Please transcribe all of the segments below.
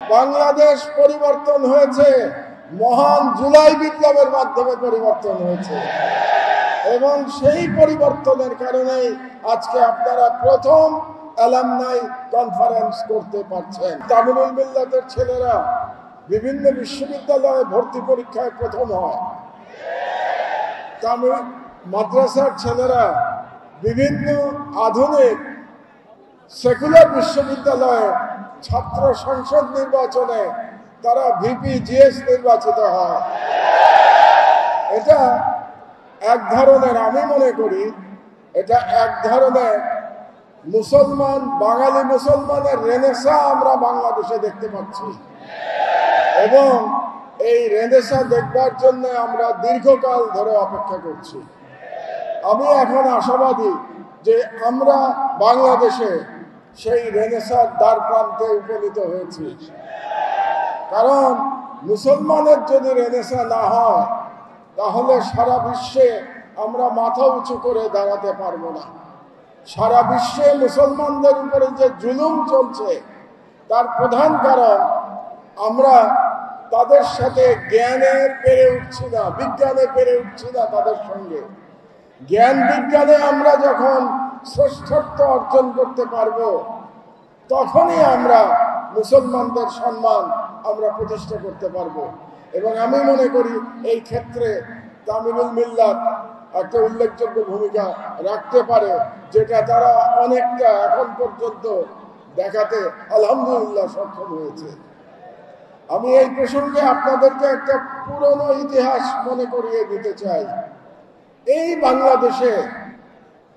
বাংলাদেশ পরিবর্তন হয়েছে মহান জুলাই বিপ্লবের মাধ্যমে পরিবর্তন হয়েছে এবং সেই পরিবর্তনের কারণেই আজকে আপনারা প্রথম অ্যালামনাই কনফারেন্স করতে পারছেন। তামিলুল মিল্লাতের ছেলেরা বিভিন্ন বিশ্ববিদ্যালয়ে ভর্তি পরীক্ষায় প্রথম হয়। তামিল মাদ্রাসার ছেলেরা বিভিন্ন আধুনিক সেকুলার বিশ্ববিদ্যালয়ে ছাত্র সংসদ নির্বাচনে তারা ভিপি জিএস নির্বাচিত হয়। এটা এক ধরনের, আমি মনে করি এটা এক ধরনের মুসলমান, বাঙালি মুসলমানের রেনেসা আমরা বাংলাদেশে দেখতে পাচ্ছি এবং এই রেনেসা দেখবার জন্য আমরা দীর্ঘকাল ধরে অপেক্ষা করছি। আমি এখন আশাবাদী যে আমরা বাংলাদেশে সেই রেনেসার দ্বার প্রান্তে উপনীত হয়েছি। কারণ মুসলমানের যদি রেনেসা না হয় তাহলে সারা বিশ্বে আমরা মাথা উঁচু করে দাঁড়াতে পারবো না। সারা বিশ্বে মুসলমানদের উপরে যে জুলুম চলছে তার প্রধান কারণ আমরা তাদের সাথে জ্ঞানে পেরে উঠছি না, বিজ্ঞানে পেরে উঠছি না। তাদের সঙ্গে জ্ঞান বিজ্ঞানে আমরা যখন শ্রেষ্ঠত্ব অর্জন করতে পারবো তখনই আমরা মুসলমানদের সম্মান আমরা প্রতিষ্ঠা করতে পারবো। এবং আমি মনে করি এই ক্ষেত্রে তামিলুল মিল্লাত একটা উল্লেখযোগ্য ভূমিকা রাখতে পারে, যেটা তারা অনেকটা এখন পর্যন্ত দেখাতে আলহামদুলিল্লাহ সক্ষম হয়েছে। আমি এই প্রসঙ্গে আপনাদেরকে একটা পুরনো ইতিহাস মনে করিয়ে দিতে চাই। এই বাংলাদেশে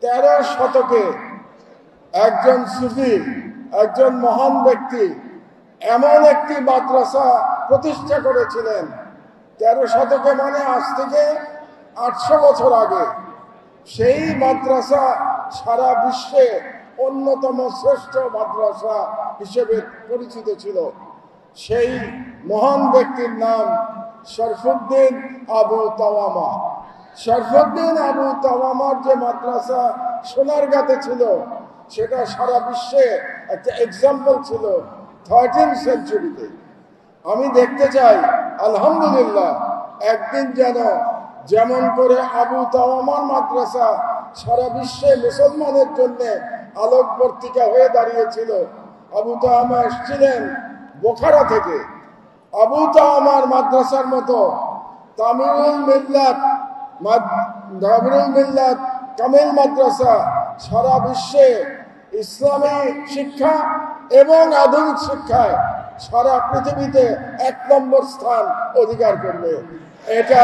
13 শতকে একজন সুফি, একজন মহান ব্যক্তি এমন একটি মাদ্রাসা প্রতিষ্ঠা করেছিলেন। 13 শতকে মানে আজ থেকে 800 বছর আগে। সেই মাদ্রাসা সারা বিশ্বে অন্যতম শ্রেষ্ঠ মাদ্রাসা হিসেবে পরিচিত ছিল। সেই মহান ব্যক্তির নাম শরফুদ্দিন আবু তাওয়ামা। শরফুদ্দিন আবু তাওয়ামার যে মাদ্রাসা সোনারগাঁতে ছিল সেটা সারা বিশ্বে একটা এক্সাম্পল ছিল 13th সেঞ্চুরিতে। আমি দেখতে চাই আলহামদুলিল্লাহ একদিন যেমন করে আবু তাওয়ামার মাদ্রাসা সারা বিশ্বে মুসলমানের জন্য আলোকবর্তিকা হয়ে দাঁড়িয়েছিল। আবু তাওয়ামা এসেছিলেন বোখারা থেকে। আবু তাওয়ামার মাদ্রাসার মতো তামিলুল মিল্লাত কামিল মাদ্রাসা সারা বিশ্বে ইসলামী শিক্ষা এবং আধুনিক শিক্ষায় সারা পৃথিবীতে 1 নম্বর স্থান অধিকার করবে। এটা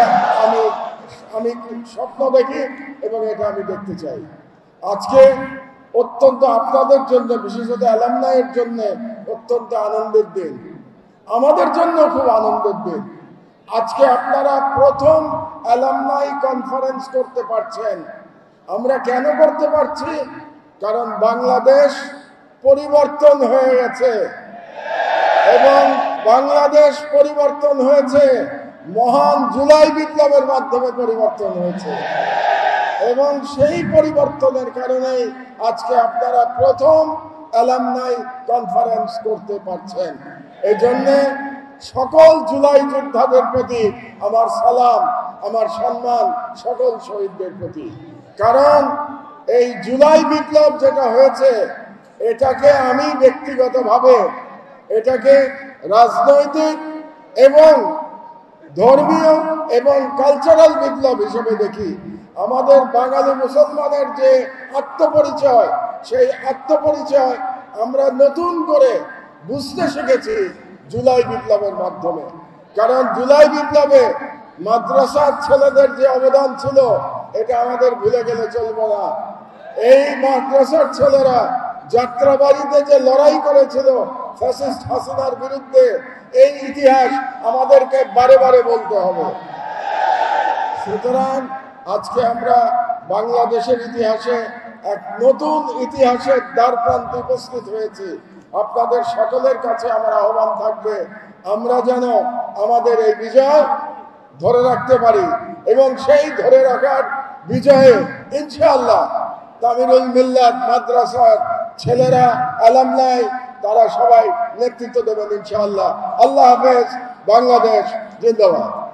আমি স্বপ্ন দেখি এবং এটা আমি দেখতে চাই। আজকে অত্যন্ত আপনাদের জন্য, বিশেষত অ্যালামনাইয়ের জন্য অত্যন্ত আনন্দের দিন, আমাদের জন্য খুব আনন্দের দিন। আজকে আপনারা প্রথম অ্যালামনাই কনফারেন্স করতে পারছেন। আমরা কেন করতে পারছি? কারণ বাংলাদেশ পরিবর্তন হয়ে গেছে এবং বাংলাদেশ পরিবর্তন হয়েছে মহান জুলাই বিপ্লবের মাধ্যমে পরিবর্তন হয়েছে এবং সেই পরিবর্তনের কারণেই আজকে আপনারা প্রথম অ্যালামনাই কনফারেন্স করতে পারছেন। এই জন্যে সকল জুলাই যোদ্ধাদের প্রতি আমার সালাম, আমার সম্মান সকল শহীদদের প্রতি। কারণ এই জুলাই বিপ্লব যেটা হয়েছে এটাকে আমি ব্যক্তিগতভাবে এটাকে রাজনৈতিক এবং ধর্মীয় এবং কালচারাল বিপ্লব হিসেবে দেখি। আমাদের বাঙালি মুসলমানের যে আত্মপরিচয়, সেই আত্মপরিচয় আমরা নতুন করে বুঝতে শিখেছি জুলাই বিপ্লবের মাধ্যমে। কারণ জুলাই বিপ্লবে মাদ্রাসার ছেলেদের যে অবদান ছিল এটা আমাদের ভুলে গেলে চলবে না। এই মাদ্রাসার ছেলেরা যাত্রাবাড়িতে যে লড়াই করেছিল ফ্যাসিস্ট হাসিনার বিরুদ্ধে, এই ইতিহাস আমাদেরকে বারে বারে বলতে হবে। সুতরাং আজকে আমরা বাংলাদেশের ইতিহাসে এক নতুন ইতিহাসের দ্বার প্রান্তে উপস্থিত হয়েছি। আপনাদের সকলের কাছে আমার আহ্বান থাকবে আমরা যেন আমাদের এই বিজয় ধরে রাখতে পারি এবং সেই ধরে রাখার বিজয়ে ইনশাআল্লাহ তামিলুল মিল্লাত মাদ্রাসার ছেলেরা, অ্যালামনাই, তারা সবাই নেতৃত্ব দেবেন ইনশাআল্লাহ। আল্লাহ হাফেজ। বাংলাদেশ জিন্দাবাদ।